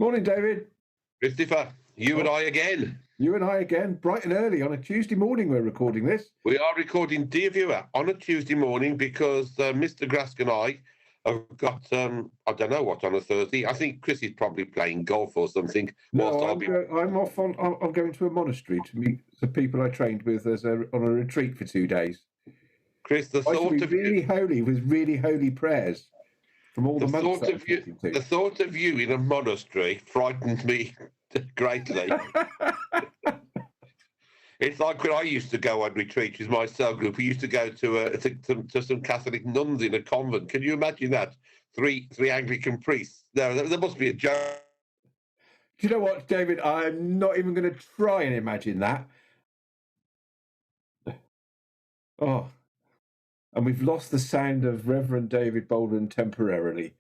Morning, David. Christopher, you and I again. You and I again, bright and early on a Tuesday morning. We're recording this. We are recording, dear viewer, on a Tuesday morning because Mr. Grask and I have got, I don't know what, on a Thursday. I think Chris is probably playing golf or something. No, I'm off on. I'm going to a monastery to meet the people I trained with on a retreat for 2 days. Chris, the thought of really holy with really holy prairs from all the monks that I'm talking to. The thought of you in a monastery frightened me greatly. It's like when I used to go on retreats with my cell group. We used to go to some Catholic nuns in a convent. Can you imagine that? Three Anglican priests. No, there must be a joke. Do you know what, David? I'm not even going to try and imagine that. Oh, and we've lost the sound of Reverend David Bolden temporarily.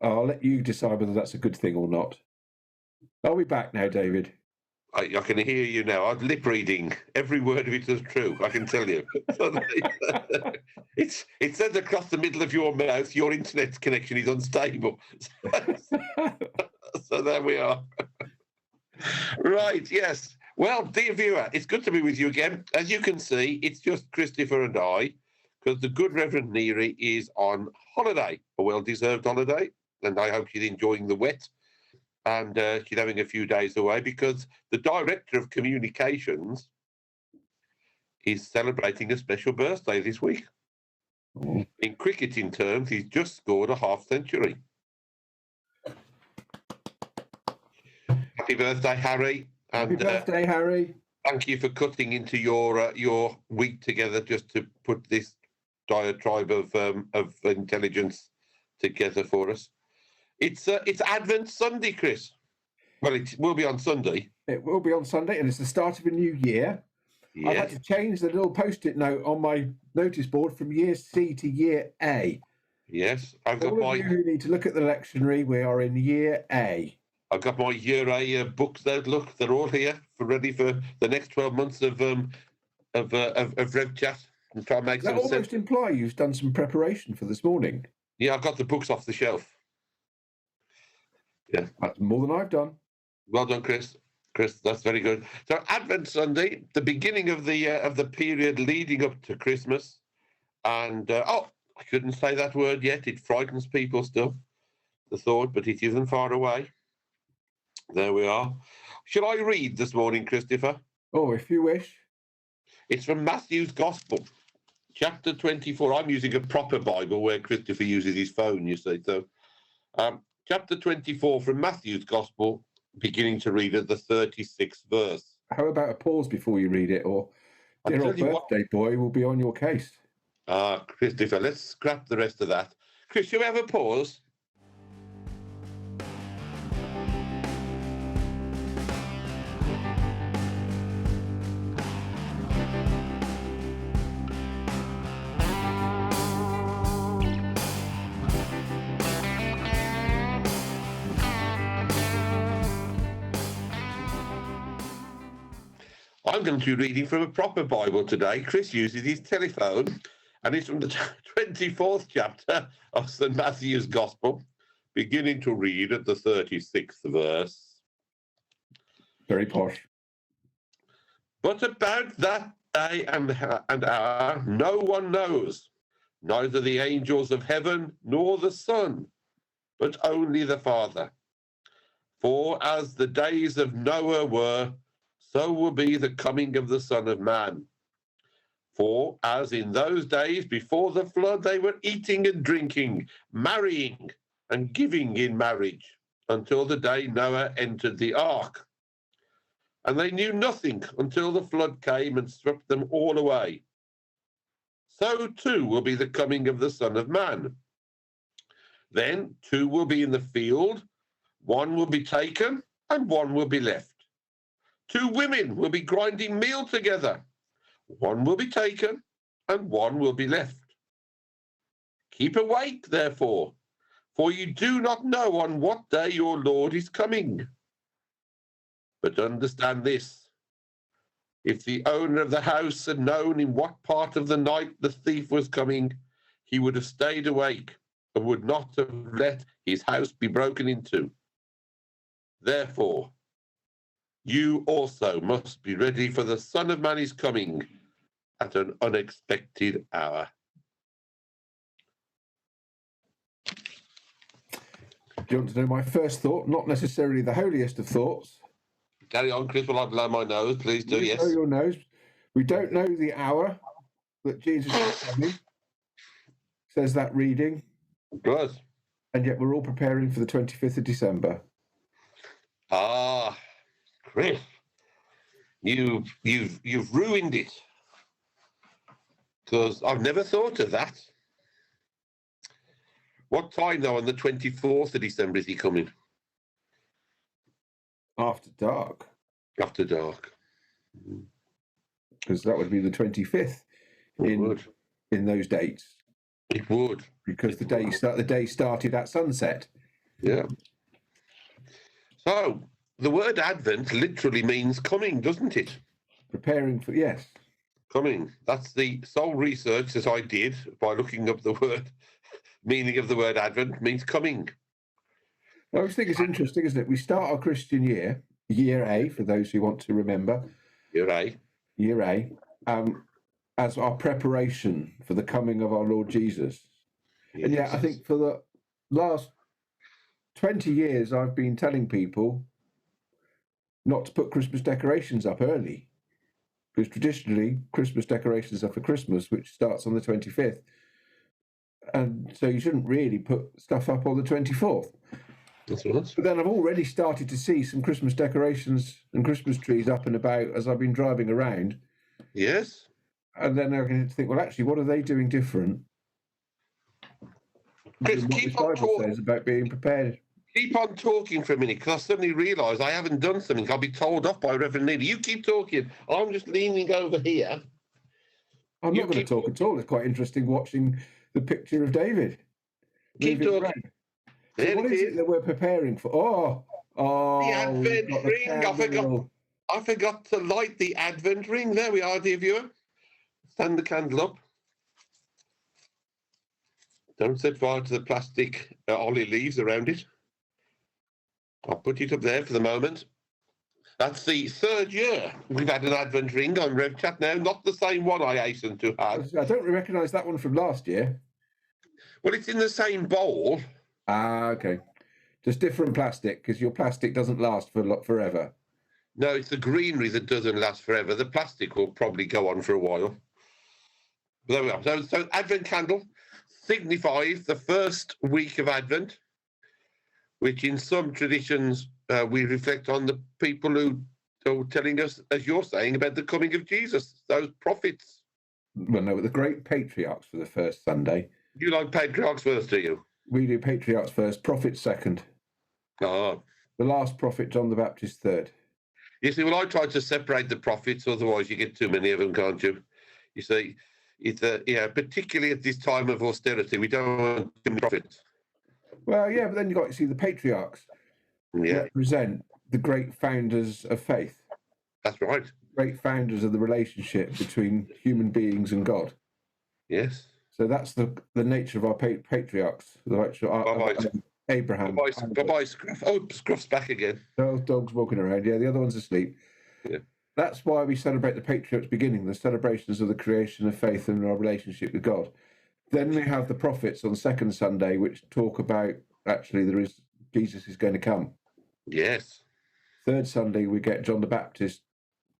I'll let you decide whether that's a good thing or not. Are we back now, David? I can hear you now. I'm lip reading. Every word of it is true, I can tell you. It says across the middle of your mouth, your internet connection is unstable. So there we are. Right, yes. Well, dear viewer, it's good to be with you again. As you can see, it's just Christopher and I, because the good Reverend Neary is on holiday, a well-deserved holiday, and I hope she's enjoying the wet. And she's having a few days away because the Director of Communications is celebrating a special birthday this week. Oh. In cricketing terms, he's just scored a half century. Happy birthday, Harry. And, happy birthday, Harry. Thank you for cutting into your week together just to put this diatribe of intelligence together for us. It's Advent Sunday, Chris. Well, it will be on Sunday. It will be on Sunday, and it's the start of a new year. Yes. I've had to change the little post-it note on my notice board from year C to year A. Yes, I've got all of you who need to look at the lectionary, we are in year A. I've got my year A books out. Look, they're all here, ready for the next 12 months of Rev Chat. And try and make that almost imply you've done some preparation for this morning. Yeah, I've got the books off the shelf. Yeah, that's more than I've done. Well done, Chris. Chris, that's very good. So Advent Sunday, the beginning of the period leading up to Christmas, and I couldn't say that word yet. It frightens people still, the thought, but it isn't far away. There we are. Shall I read this morning, Christopher? Oh, if you wish. It's from Matthew's Gospel, chapter 24. I'm using a proper Bible where Christopher uses his phone, you see. So, chapter 24 from Matthew's Gospel, beginning to read at the 36th verse. How about a pause before you read it, or dear old birthday boy will be on your case? Christopher, let's scrap the rest of that. Chris, you have a pause? I'm going to be reading from a proper Bible today. Chris uses his telephone, and it's from the 24th chapter of St. Matthew's Gospel, beginning to read at the 36th verse. Very posh. But about that day and hour no one knows, neither the angels of heaven nor the Son, but only the Father. For as the days of Noah were, so will be the coming of the Son of Man. For as in those days before the flood they were eating and drinking, marrying and giving in marriage, until the day Noah entered the ark. And they knew nothing until the flood came and swept them all away. So too will be the coming of the Son of Man. Then 2 will be in the field, 1 will be taken, and 1 will be left. 2 women will be grinding meal together. 1 will be taken, and 1 will be left. Keep awake, therefore, for you do not know on what day your Lord is coming. But understand this, if the owner of the house had known in what part of the night the thief was coming, he would have stayed awake and would not have let his house be broken into. Therefore, you also must be ready, for the Son of Man is coming at an unexpected hour. Do you want to know my first thought? Not necessarily the holiest of thoughts. Carry on, Chris, while I blow my nose. Please do, You yes. blow your nose. We don't know the hour that Jesus is coming, says that reading. Good. And yet we're all preparing for the 25th of December. Ah, Chris, you've ruined it, because I've never thought of that. What time, though, on the 24th of December is he coming? After dark. After dark. Because that would be the 25th in those dates. It would. Because the day started at sunset. Yeah. So, the word Advent literally means coming, doesn't it? Preparing for, yes. Coming. That's the sole research that I did by looking up the word, meaning of the word Advent means coming. I always think it's interesting, isn't it? We start our Christian year, year A, for those who want to remember. Year A. As our preparation for the coming of our Lord Jesus. Yes. And yet, I think for the last 20 years, I've been telling people not to put Christmas decorations up early. Because traditionally, Christmas decorations are for Christmas, which starts on the 25th. And so you shouldn't really put stuff up on the 24th. That's right. But then I've already started to see some Christmas decorations and Christmas trees up and about as I've been driving around. Yes. And then I'm going to think, well, actually, what are they doing different? Chris, keep on talking. Says about being prepared. Keep on talking for a minute, because I suddenly realise I haven't done something. I'll be told off by Reverend Neely. You keep talking. I'm just leaning over here. I'm not going to talk at all. It's quite interesting watching the picture of David. Keep talking. So what is it that we're preparing for? The Advent ring. I forgot to light the Advent ring. There we are, dear viewer. Stand the candle up. Don't set fire to the plastic olive leaves around it. I'll put it up there for the moment. That's the third year we've had an Advent ring on RevChat now. Not the same one, I hasten to add. I don't recognise that one from last year. Well, it's in the same bowl. Ah, okay. Just different plastic, because your plastic doesn't last forever. No, it's the greenery that doesn't last forever. The plastic will probably go on for a while. There we are. So Advent candle signifies the first week of Advent, which in some traditions we reflect on the people who are telling us, as you're saying, about the coming of Jesus, those prophets. Well, no, the great patriarchs for the first Sunday. You like patriarchs first, do you? We do patriarchs first, prophets second. Ah. The last prophet, John the Baptist, third. You see, well, I tried to separate the prophets, otherwise you get too many of them, can't you? You see, it's particularly at this time of austerity, we don't want too many prophets. Well, yeah, but then you've got to see the patriarchs represent the great founders of faith. That's right. Great founders of the relationship between human beings and God. Yes. So that's the nature of our patriarchs. Abraham. Bye-bye, Scruff. Oh, Scruff's back again. Those dogs walking around. Yeah, the other one's asleep. Yeah. That's why we celebrate the patriarchs beginning, the celebrations of the creation of faith and our relationship with God. Then we have the prophets on the second Sunday, which talk about actually Jesus is going to come. Yes. Third Sunday, we get John the Baptist,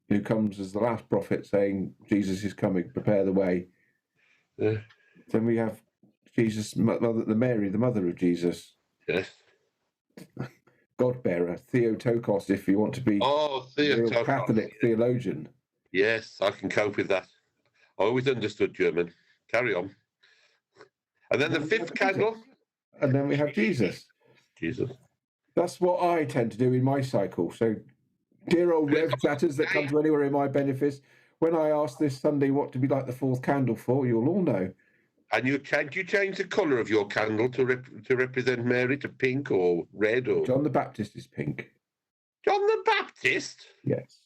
who comes as the last prophet saying, Jesus is coming, prepare the way. Yeah. Then we have Jesus, Mary, the mother of Jesus. Yes. God-bearer, Theotokos, if you want to be a real Catholic theologian. Yes, I can cope with that. I always understood German. Carry on. And then the fifth candle. And then we have Jesus. Jesus. That's what I tend to do in my cycle. So, dear old Rev chatters that come to anywhere in my benefice, when I ask this Sunday what to be like the fourth candle for, you'll all know. And you change the colour of your candle to represent Mary to pink or red or... John the Baptist is pink. John the Baptist? Yes.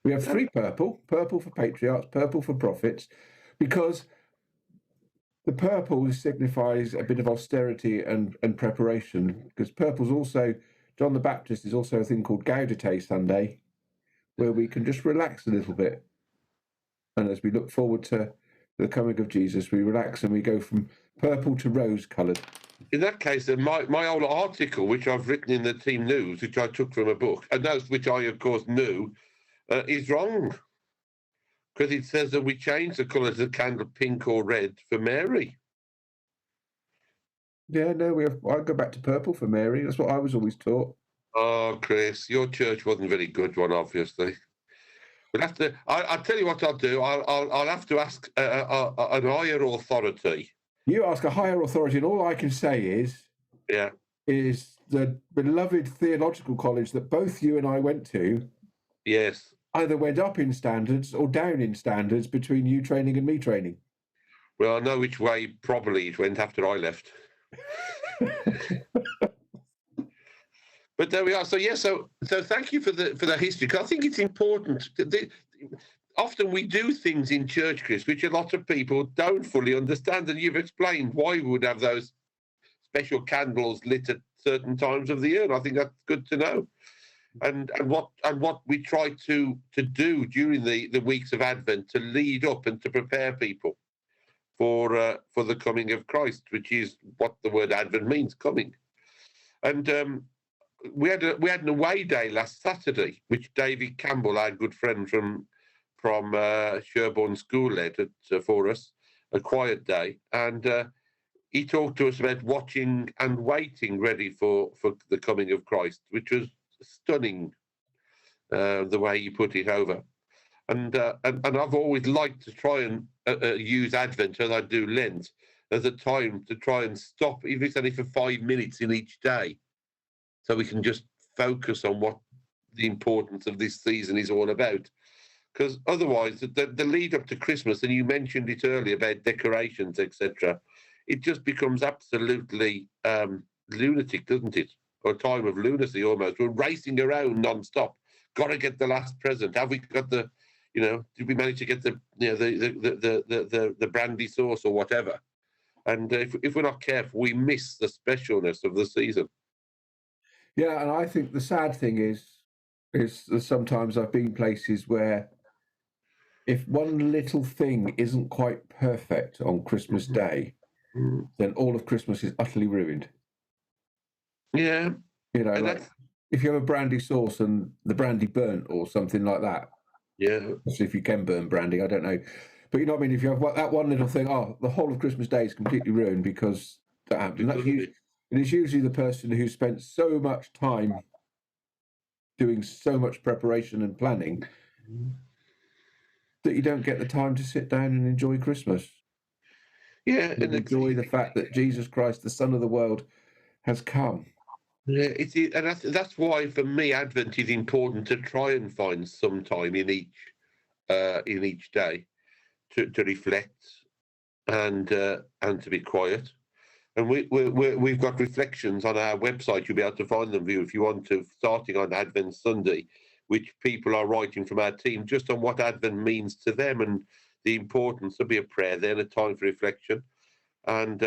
We have three purple for patriarchs, purple for prophets, because the purple signifies a bit of austerity and preparation, because purple's also John the Baptist is also a thing called Gaudete Sunday, where we can just relax a little bit. And as we look forward to the coming of Jesus, we relax and we go from purple to rose-coloured. In that case, then my old article, which I've written in the Team News, which I took from a book, and those which I, of course, knew, is wrong. Because it says that we change the colours of the candle pink or red for Mary. Yeah, no, I go back to purple for Mary. That's what I was always taught. Oh, Chris, your church wasn't a very good one, obviously. We'll have to. I'll tell you what I'll do. I'll have to ask an higher authority. You ask a higher authority, and all I can say is the beloved theological college that both you and I went to. Yes. Either went up in standards or down in standards between you training and me training. Well, I know which way probably it went after I left. But there we are. So so thank you for the history, because I think it's important. Often we do things in church, Chris, which a lot of people don't fully understand, and you've explained why we would have those special candles lit at certain times of the year. And I think that's good to know. And what we try to do during the weeks of Advent to lead up and to prepare people for the coming of Christ, which is what the word Advent means, coming. And we had an away day last Saturday, which David Campbell, our good friend from Sherborne School, led for us, a quiet day, and he talked to us about watching and waiting, ready for the coming of Christ, which was stunning, the way he put it over. And I've always liked to try and use Advent, as I do Lent, as a time to try and stop, even if it's only for 5 minutes in each day, so we can just focus on what the importance of this season is all about. Because otherwise, the lead up to Christmas, and you mentioned it earlier about decorations, etc., it just becomes absolutely lunatic, doesn't it? Or a time of lunacy almost. We're racing around non-stop. Got to get the last present. Have we got the, did we manage to get the brandy sauce or whatever? And if we're not careful, we miss the specialness of the season. Yeah, and I think the sad thing is that sometimes I've been places where if one little thing isn't quite perfect on Christmas Day, then all of Christmas is utterly ruined. Yeah. If you have a brandy sauce and the brandy burnt or something like that. Yeah. If you can burn brandy, I don't know. But you know what I mean? If you have that one little thing, the whole of Christmas Day is completely ruined because that happened. And it's usually the person who spent so much time doing so much preparation and planning that you don't get the time to sit down and enjoy Christmas. Yeah, and enjoy the fact that Jesus Christ, the Son of the world, has come. Yeah, and that's why for me Advent is important, to try and find some time in each day to reflect and to be quiet. And we've got reflections on our website. You'll be able to find them, if you want to, starting on Advent Sunday, which people are writing from our team just on what Advent means to them and the importance. There'll be a prayer then, a time for reflection, and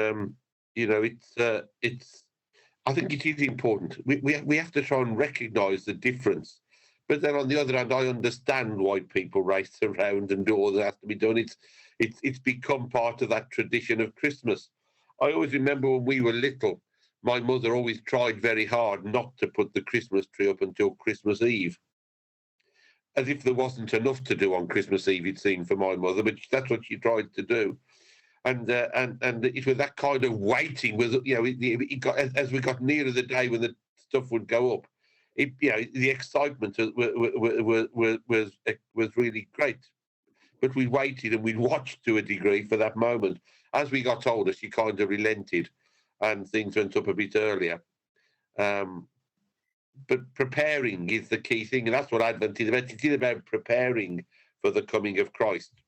it's. I think it is important. We have to try and recognise the difference, but then on the other hand, I understand why people race around and do all that has to be done. It's become part of that tradition of Christmas. I always remember when we were little, my mother always tried very hard not to put the Christmas tree up until Christmas Eve, as if there wasn't enough to do on Christmas Eve, it seemed, for my mother, but that's what she tried to do. And it was that kind of waiting, was, it got, as we got nearer the day when the stuff would go up, the excitement was really great. But we waited and we watched to a degree for that moment. As we got older, she kind of relented and things went up a bit earlier. But preparing is the key thing, and that's what Advent is about. It is about preparing for the coming of Christ,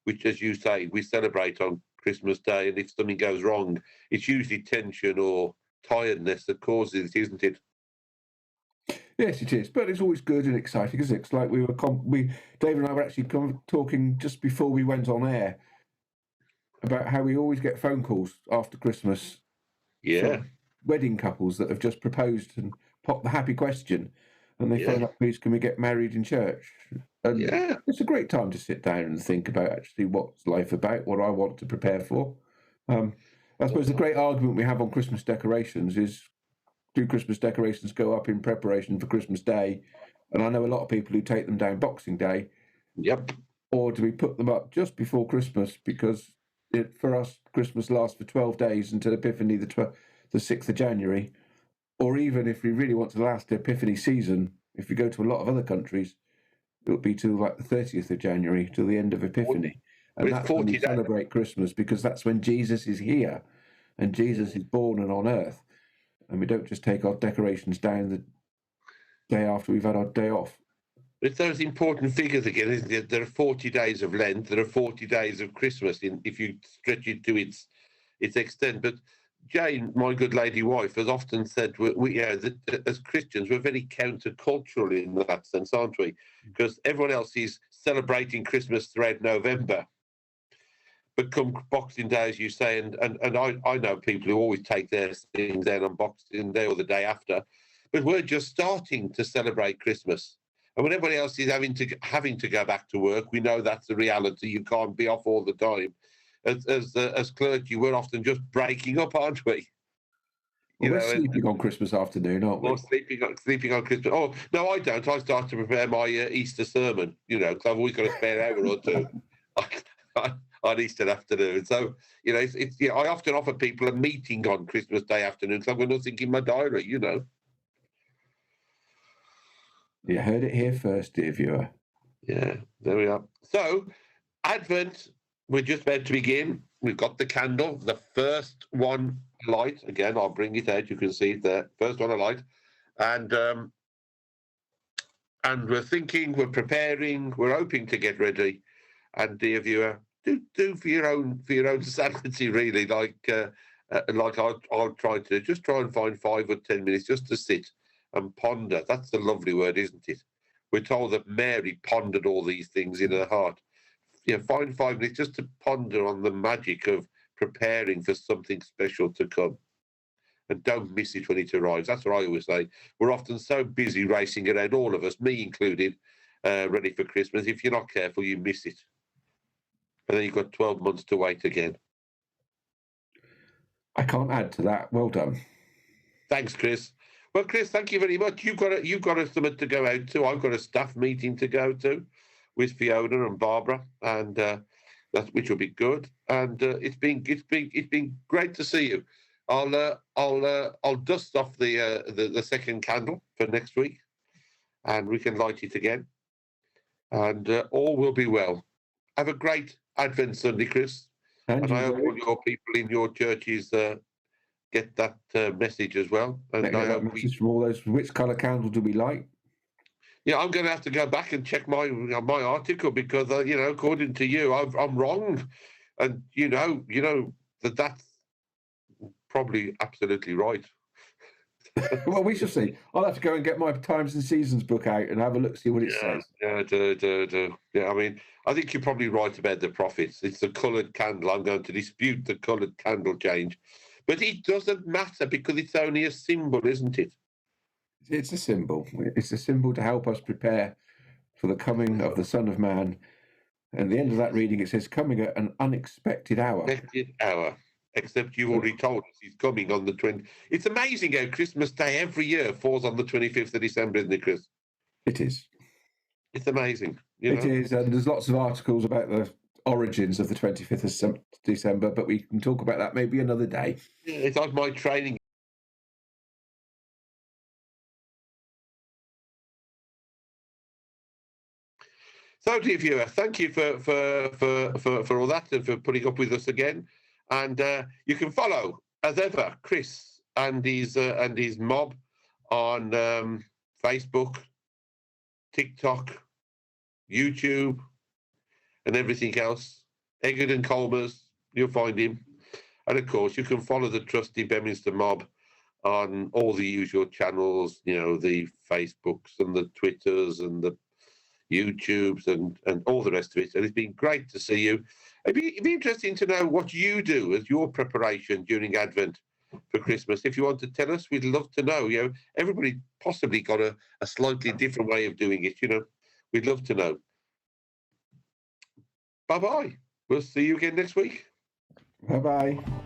which, as you say, we celebrate on Christmas Day, and if something goes wrong, it's usually tension or tiredness that causes it, isn't it? Yes, it is, but it's always good and exciting, isn't it? It's like David and I were actually talking just before we went on air about how we always get phone calls after Christmas. Yeah. Wedding couples that have just proposed and pop the happy question, and they phone up, please, can we get married in church? And it's a great time to sit down and think about actually what's life about, what I want to prepare for. I suppose the great argument we have on Christmas decorations is, do Christmas decorations go up in preparation for Christmas Day? And I know a lot of people who take them down Boxing Day. Yep. Or do we put them up just before Christmas? Because for us, Christmas lasts for 12 days until Epiphany, the 6th of January. Or even if we really want to last the Epiphany season, if you go to a lot of other countries, it'll be till like the 30th of January, till the end of Epiphany. And that's when we celebrate Christmas, because that's when Jesus is here and Jesus is born and on earth. And we don't just take our decorations down the day after we've had our day off. It's those important figures again, isn't it? There are 40 days of Lent, there are 40 days of Christmas, if you stretch it to its extent. But Jane, my good lady wife, has often said, that as Christians, we're very countercultural in that sense, aren't we? Because everyone else is celebrating Christmas throughout November. But come Boxing Day, as you say, and I know people who always take their things down on Boxing Day or the day after, but we're just starting to celebrate Christmas. And when everybody else is having to go back to work, we know that's the reality. You can't be off all the time. As clergy, we're often just breaking up, aren't we? We're sleeping on Christmas afternoon, aren't we? Or sleeping on Christmas. Oh no, I don't. I start to prepare my Easter sermon. Because I've always got a spare hour or two on Easter afternoon. So I often offer people a meeting on Christmas Day afternoon because I've got nothing in my diary. You heard it here first, dear viewer. Yeah, there we are. So, Advent, we're just about to begin. We've got the candle, the first one alight. Again, I'll bring it out. You can see it there. First one alight. And we're thinking, we're preparing, we're hoping to get ready. And dear viewer, do for your own sanity, really. Like I'll try to just try and find 5 or 10 minutes just to sit and ponder. That's the lovely word, isn't it? We're told that Mary pondered all these things in her heart. Find 5 minutes just to ponder on the magic of preparing for something special to come. And don't miss it when it arrives. That's what I always say. We're often so busy racing around, all of us, me included, ready for Christmas. If you're not careful, you miss it. And then you've got 12 months to wait again. I can't add to that. Well done. Thanks, Chris. Well, Chris, thank you very much. You've got a summit to go out to. I've got a staff meeting to go to with Fiona and Barbara, and which will be good. And it's been great to see you. I'll dust off the second candle for next week, and we can light it again, and all will be well. Have a great Advent Sunday, Chris, and I hope all your people in your churches get that message as well. And I hope message from all those. Which colour candle do we light? Yeah, I'm going to have to go back and check my article because according to you, I'm wrong, and that's probably absolutely right. Well, we shall see. I'll have to go and get my Times and Seasons book out and have a look, see what it says. Yeah, I mean, I think you're probably right about the prophets. It's the coloured candle. I'm going to dispute the coloured candle change. But it doesn't matter because it's only a symbol, isn't it? It's a symbol. It's a symbol to help us prepare for the coming of the Son of Man. And at the end of that reading, it says, coming at an unexpected hour. Unexpected hour. Except you've already told us he's coming on the 20th. It's amazing how Christmas Day every year falls on the 25th of December, isn't it, Chris? It is. It's amazing. It is. And there's lots of articles about the origins of the 25th of December, but we can talk about that maybe another day. Yeah, it's like my training. So, dear viewer, thank you for all that and for putting up with us again. And you can follow, as ever, Chris and his mob on Facebook, TikTok, YouTube, and everything else. Eggert and Colmers, you'll find him. And of course, you can follow the trusty Beaminster mob on all the usual channels, the Facebooks and the Twitters and the YouTubes and all the rest of it. And it's been great to see you. It'd be interesting to know what you do as your preparation during Advent. for Christmas? If you want to tell us, we'd love to know. You know, everybody possibly got a slightly different way of doing it, you know. We'd love to know. Bye-bye. We'll see you again next week. Bye-bye.